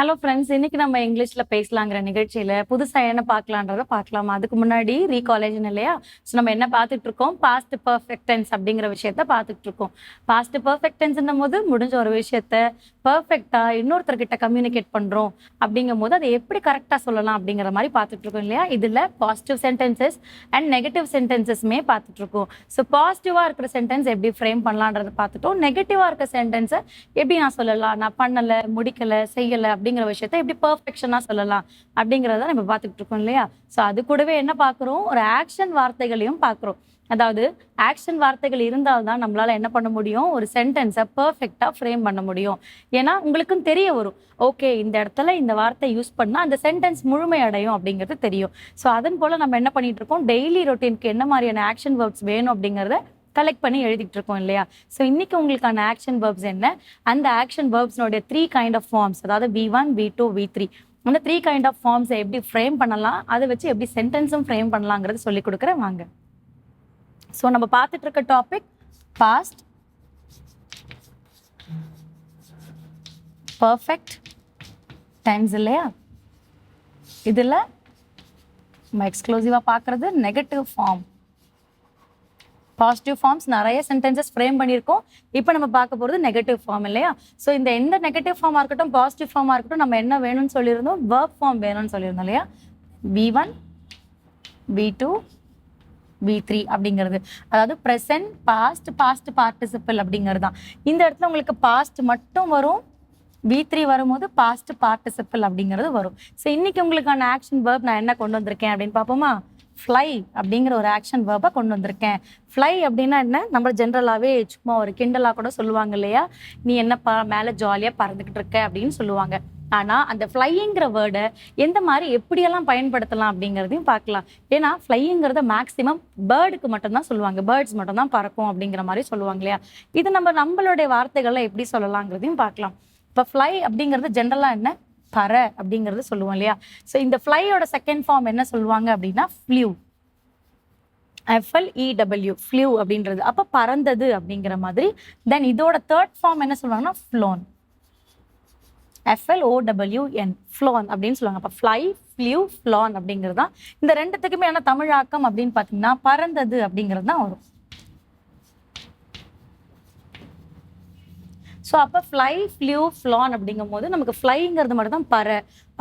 Hello friends, இன்னைக்கு நம்ம இங்கிலீஷ்ல பேசலாங்கிற நிகழ்ச்சியில புதுசா என்ன பார்க்கலான்றத பார்க்கலாமா? அதுக்கு முன்னாடி ரீகாலேஜன் இல்லையா? ஸோ நம்ம என்ன பார்த்துட்டு இருக்கோம்? பாஸ்ட் பர்ஃபெக்ட் டென்ஸ் அப்படிங்கிற விஷயத்த பார்த்துட்டு இருக்கோம். பாஸ்ட் பர்ஃபெக்ட் டென்ஸ்ன்னும் போது முடிஞ்ச ஒரு விஷயத்த பர்ஃபெக்டா இன்னொருத்தர்கிட்ட கம்யூனிகேட் பண்றோம் அப்படிங்கும் போது அதை எப்படி கரெக்டா சொல்லலாம் அப்படிங்கிற மாதிரி பார்த்துட்டு இருக்கோம் இல்லையா? இதுல பாசிட்டிவ் சென்டென்சஸ் அண்ட் நெகட்டிவ் சென்டென்சஸ்மே பார்த்துட்டு இருக்கோம். ஸோ பாசிட்டிவா இருக்கிற சென்டென்ஸ் எப்படி ஃப்ரேம் பண்ணலான்றதை பார்த்துட்டோம். நெகட்டிவா இருக்க சென்டென்ஸை எப்படி நான் சொல்லலாம், நான் பண்ணல, முடிக்கல, செய்யல அப்படிங்கிற விஷயத்த எப்படி பெர்ஃபெக்ஷனா சொல்லலாம் அப்படிங்கிறத நம்ம பார்த்துக்கிட்டு இருக்கோம் இல்லையா? ஸோ அது கூடவே என்ன பார்க்குறோம், ஒரு ஆக்ஷன் வார்த்தைகளையும் பார்க்குறோம். அதாவது ஆக்ஷன் வார்த்தைகள் இருந்தால்தான் நம்மளால என்ன பண்ண முடியும், ஒரு சென்டென்ஸை பெர்ஃபெக்டா ஃப்ரேம் பண்ண முடியும். ஏன்னா உங்களுக்கும் தெரிய வரும், ஓகே இந்த இடத்துல இந்த வார்த்தை யூஸ் பண்ணா அந்த சென்டென்ஸ் முழுமை அடையும் அப்படிங்கிறது தெரியும். ஸோ அதன் போல நம்ம என்ன பண்ணிட்டு இருக்கோம், டெய்லி ரொட்டீனுக்கு என்ன மாதிரியான ஆக்ஷன் வேர்ப்ஸ் வேணும் அப்படிங்கிறத கலெக்ட் பண்ணி எழுதிட்டு இருக்கோம் இல்லையா? ஸோ இன்னைக்கு உங்களுக்கான ஆக்ஷன் வேர்ப்ஸ் என்ன, அந்த ஆக்ஷன் வேர்ப்ஸ்னுடைய 3 கைண்ட் ஆஃப் ஃபார்ம்ஸ், அதாவது V1, V2, V3, அந்த 3 கைண்ட் ஆஃப் ஃபார்ம்ஸை எப்படி ஃப்ரேம் பண்ணலாம், அதை வச்சு எப்படி சென்டென்ஸும் ஃப்ரேம் பண்ணலாங்கிறது சொல்லி கொடுக்குறேன் வாங்க. ஸோ நம்ம பார்த்துட்டு இருக்க டாபிக் பாஸ்ட் பர்ஃபெக்ட் டென்ஸ் இல்லையா? இதில் நம்ம எக்ஸ்க்ளூசிவாக பார்க்குறது நெகட்டிவ் ஃபார்ம். பாசிட்டிவ் ஃபார்ம்ஸ் நிறைய சென்டென்சஸ் ஃப்ரேம் பண்ணியிருக்கோம். இப்போ நம்ம பார்க்க போகிறது நெகட்டிவ் ஃபார்ம் இல்லையா? ஸோ இந்த எந்த நெகட்டிவ் ஃபார்மாக இருக்கட்டும், பாசிட்டிவ் ஃபார்மாக இருக்கட்டும், நம்ம என்ன வேணும்னு சொல்லியிருந்தோம், வேர்ப் ஃபார்ம் வேணும்னு சொல்லியிருந்தோம் இல்லையா? V1, V2, V3 அப்படிங்கிறது, அதாவது ப்ரெசன்ட், பாஸ்ட், பாஸ்ட் பார்ட்டிசிபிள் அப்படிங்கிறது தான். இந்த இடத்துல உங்களுக்கு பாஸ்ட் மட்டும் வரும், V3 வரும்போது பாஸ்ட் பார்ட்டிசிபிள் அப்படிங்கிறது வரும். ஸோ இன்னைக்கு உங்களுக்கான ஆக்ஷன் வேர்ப் நான் என்ன கொண்டு வந்திருக்கேன் அப்படின்னு பார்ப்போமா? ஃப்ளை அப்படிங்கிற ஒரு ஆக்ஷன் வேர்பை கொண்டு வந்திருக்கேன். ஃப்ளை அப்படின்னா என்ன, நம்ம ஜென்ரலாகவே சும்மா ஒரு கிண்டலாக கூட சொல்லுவாங்க இல்லையா, நீ என்னப்பா மேலே ஜாலியாக பறந்துக்கிட்டு இருக்க அப்படின்னு சொல்லுவாங்க. ஆனால் அந்த ஃப்ளைங்கிற வேர்டை எந்த மாதிரி எப்படியெல்லாம் பயன்படுத்தலாம் அப்படிங்கிறதையும் பார்க்கலாம். ஏன்னா ஃப்ளைங்கிறத மேக்ஸிமம் பேர்டுக்கு மட்டும்தான் சொல்லுவாங்க, பேர்ட்ஸ் மட்டும்தான் பறக்கும் அப்படிங்கிற மாதிரி சொல்லுவாங்க இல்லையா? இது நம்மளுடைய வார்த்தைகளை எப்படி சொல்லலாங்கிறதையும் பார்க்கலாம். இப்போ ஃப்ளை அப்படிங்கிறது ஜென்ரலாக என்ன, பற அப்படிங்கிறது சொல்லுவோம் இல்லையா? ஸோ இந்த ஃப்ளையோட செகண்ட் ஃபார்ம் என்ன சொல்லுவாங்க அப்படின்னா ஃப்ளியூ, FLEW, ஃப்ளியூ அப்படின்றது. அப்போ பறந்தது அப்படிங்கிற மாதிரி. தென் இதோட தேர்ட் ஃபார்ம் என்ன சொல்லுவாங்கன்னா ஃப்ளோன், FLOWN, ஃப்ளோன் அப்படின்னு சொல்லுவாங்க. அப்போ ஃப்ளை, ஃப்ளியூ, ஃப்ளோன் அப்படிங்கிறது தான். இந்த ரெண்டுத்துக்குமே என்ன தமிழாக்கம் அப்படின்னு பார்த்தீங்கன்னா பறந்தது அப்படிங்கிறது தான் வரும். ஸோ அப்போ ஃப்ளை, ஃப்ளியூ, ஃப்ளான் அப்படிங்கும் போது நமக்கு ஃப்ளைங்கிறது மட்டும் தான் பற.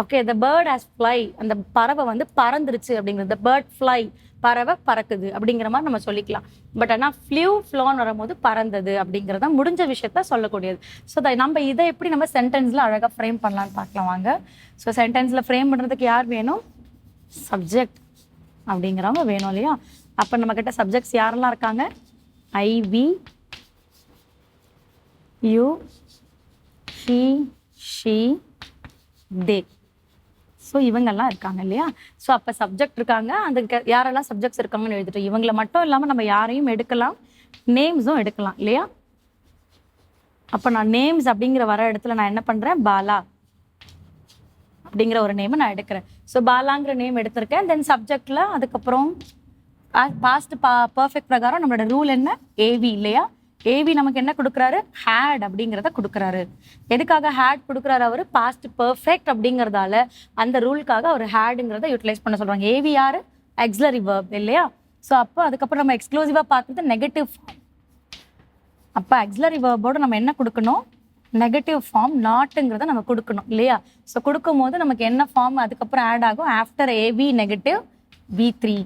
Okay, the bird has fly, அந்த பறவை வந்து பறந்துருச்சு அப்படிங்கிறது, த பேர்ட் ஃப்ளை, பறவை பறக்குது அப்படிங்கிற மாதிரி நம்ம சொல்லிக்கலாம். பட் ஆனால் ஃப்ளியூ, ஃப்ளான் வரும்போது பறந்தது அப்படிங்கிறத முடிஞ்ச விஷயத்த சொல்லக்கூடியது. ஸோ நம்ம இதை எப்படி நம்ம சென்டென்ஸில் அழகாக ஃப்ரேம் பண்ணலான்னு பார்க்கலாம் வாங்க. ஸோ சென்டென்ஸில் ஃப்ரேம் பண்ணுறதுக்கு யார் வேணும், சப்ஜெக்ட் அப்படிங்கிறவங்க வேணும் இல்லையா? அப்போ நம்மக்கிட்ட சப்ஜெக்ட்ஸ் யாரெல்லாம் இருக்காங்க, I, we, you, he, she, they. So இவங்கெல்லாம் இருக்காங்க இல்லையா? ஸோ அப்போ சப்ஜெக்ட் இருக்காங்க, அதுக்கு யாரெல்லாம் சப்ஜெக்ட்ஸ் இருக்காங்கன்னு எழுதிட்டு, இவங்களை மட்டும் இல்லாமல் நம்ம யாரையும் எடுக்கலாம், நேம்ஸும் எடுக்கலாம் இல்லையா? அப்போ நான் நேம்ஸ் அப்படிங்கிற வர இடத்துல நான் என்ன பண்ணுறேன், பாலா அப்படிங்கிற ஒரு நேமை நான் எடுக்கிறேன். ஸோ பாலாங்கிற நேம் எடுத்திருக்கேன். தென் சப்ஜெக்டில் அதுக்கப்புறம் பாஸ்ட் பர்ஃபெக்ட் பிரகாரம் நம்மளோட ரூல் என்ன, ஏவி இல்லையா? ஏவி நமக்கு என்ன கொடுக்குறாரு, ஹேட் அப்படிங்கிறத கொடுக்குறாரு. எதுக்காக ஹேட் கொடுக்குறாரு அவர், பாஸ்ட் பர்ஃபெக்ட் அப்படிங்கிறதால அந்த ரூலுக்காக அவர் ஹேடுங்கிறத யூட்டிலைஸ் பண்ண சொல்கிறாங்க. ஏவி யார், ஆக்ஸிலரி வேர்ப் இல்லையா? ஸோ அப்போ அதுக்கப்புறம் நம்ம எக்ஸ்க்ளூசிவாக பார்க்குறது நெகட்டிவ் ஃபார்ம். அப்போ ஆக்ஸிலரி வேர்போடு நம்ம என்ன கொடுக்கணும், நெகட்டிவ் ஃபார்ம் நாட்டுங்கிறத நம்ம கொடுக்கணும் இல்லையா? ஸோ கொடுக்கும் போது நமக்கு என்ன ஃபார்ம் அதுக்கப்புறம் ஆட் ஆகும், after AV negative V3.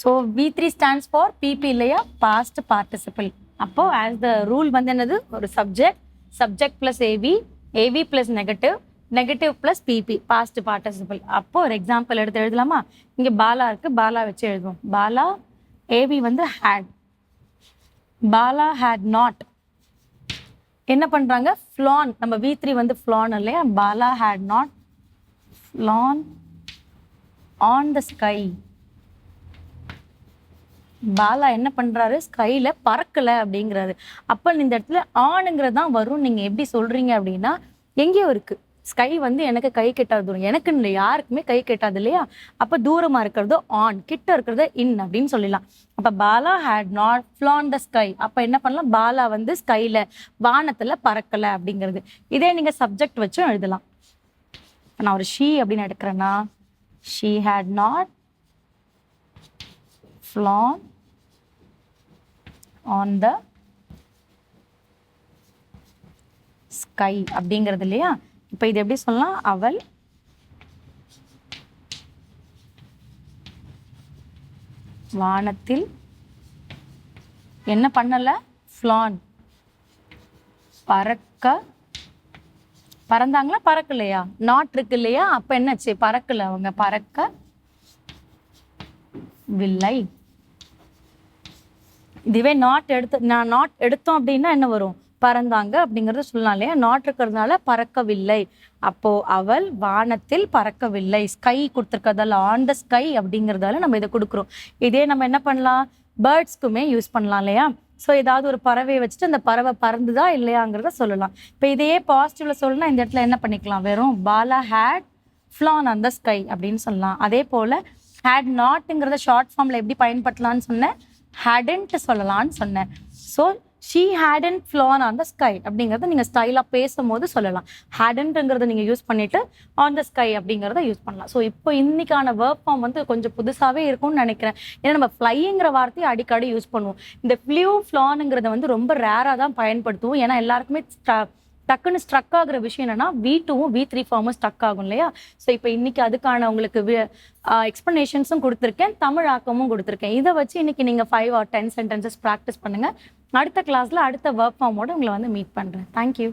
So V3 stands for PP இல்லையா, பாஸ்ட் பார்ட்டிசிபிள். அப்போ ஆஸ் த ரூல் வந்து என்னது, ஒரு subject plus AV plus negative plus PP, past participle. அப்போ ஒரு எக்ஸாம்பிள் எடுத்து எழுதலாமா? இங்கே பாலா இருக்குது, பாலா வச்சு எழுதுவோம். பாலா, ஏவி வந்து ஹேட், பாலா ஹேட் நாட். என்ன பண்ணுறாங்க, ஃப்ளான், நம்ம V3 வந்து ஃப்ளான் இல்லையா? Bala had not flown on the sky. Bala என்ன பண்றாரு, ஸ்கைல பறக்கல அப்படிங்கிறாரு. அப்ப இந்த இடத்துல ஆணுங்கிறது தான் வரும். நீங்க எப்படி சொல்றீங்க அப்படின்னா, எங்கேயோ இருக்கு ஸ்கை வந்து எனக்கு கை கெட்டாத தூரம், எனக்கு இல்லை யாருக்குமே கை கெட்டாது இல்லையா? அப்ப தூரமா இருக்கிறது ஆன், கிட்ட இருக்கிறது இன் அப்படின்னு சொல்லலாம். அப்ப Bala had not flown the sky. அப்ப என்ன பண்ணலாம், பாலா வந்து ஸ்கைல வானத்துல பறக்கல அப்படிங்கிறது. இதே நீங்க சப்ஜெக்ட் வச்சும் எழுதலாம். இப்போ நான் ஒரு ஷீ அப்படின்னு எடுக்கிறேன்னா she had not flown on the sky அப்படிங்கிறது இல்லையா. இப்போ இது எப்படி சொல்லலாம், அவள் வானத்தில் என்ன பண்ணல, ஃப்ளான் பறந்தாங்களா பறக்கலையா, நாட் இருக்கு இல்லையா, அப்ப என்னாச்சு, பறக்கல, அவங்க பறக்கவில்லை. இதுவே நாட் எடுத்தோம் அப்படின்னா என்ன வரும், பறந்தாங்க அப்படிங்கறத சொல்லலாம் இல்லையா. நாட் இருக்கிறதுனால பறக்கவில்லை. அப்போ அவள் வானத்தில் பறக்கவில்லை. ஸ்கை கொடுத்துருக்கதால ஆன் த ஸ்கை அப்படிங்கிறதால நம்ம இதை கொடுக்குறோம். இதே நம்ம என்ன பண்ணலாம், பேர்ட்ஸ்க்குமே யூஸ் பண்ணலாம் இல்லையா. ஸோ ஏதாவது ஒரு பறவையை வச்சுட்டு அந்த பறவை பறந்துதா இல்லையாங்கிறத சொல்லலாம். இப்போ இதையே பாசிட்டிவ்ல சொல்லலாம், இந்த இடத்துல என்ன பண்ணிக்கலாம், வெறும் Bala had flown on the sky அப்படின்னு சொல்லலாம். அதே போல ஹேட் நாட்டுங்கிறத ஷார்ட் ஃபார்ம்ல எப்படி பயன்படுத்தலாம்னு சொன்னேன், hadn't சொல்லலாம்னு சொன்னேன். So she hadn't flown on the sky அப்படிங்கிறத நீங்கள் ஸ்டைலாக பேசும்போது சொல்லலாம். hadn'tங்கிறத நீங்கள் யூஸ் பண்ணிட்டு on the sky அப்படிங்கிறத யூஸ் பண்ணலாம். ஸோ இப்போ இன்னைக்கான வேர்ப் ஃபார்ம் வந்து கொஞ்சம் புதுசாகவே இருக்கும்னு நினைக்கிறேன். ஏன்னா நம்ம ஃப்ளைங்கிற வார்த்தையை அடிக்கடி யூஸ் பண்ணுவோம். இந்த ஃப்ளூ ஃப்ளானுங்கிறத வந்து ரொம்ப ரேராக தான் பயன்படுத்துவோம். ஏன்னா எல்லாருக்குமே டக்குன்னு ஸ்ட்ரக் ஆகுற விஷயம் என்னன்னா V2வும் V3 ஃபார்மும் ஸ்ட்ரக் ஆகும் இல்லையா. ஸோ இப்போ இன்னைக்கு அதுக்கான உங்களுக்கு எக்ஸ்பிளனேஷன்ஸும் கொடுத்துருக்கேன், தமிழ் ஆக்கமும் கொடுத்துருக்கேன். இதை வச்சு இன்னைக்கு நீங்கள் 5 or 10 சென்டென்சஸ் ப்ராக்டிஸ் பண்ணுங்க. அடுத்த கிளாஸ்ல அடுத்த வேர்ப் ஃபார்மோட உங்களை வந்து மீட் பண்றேன். தேங்க்யூ.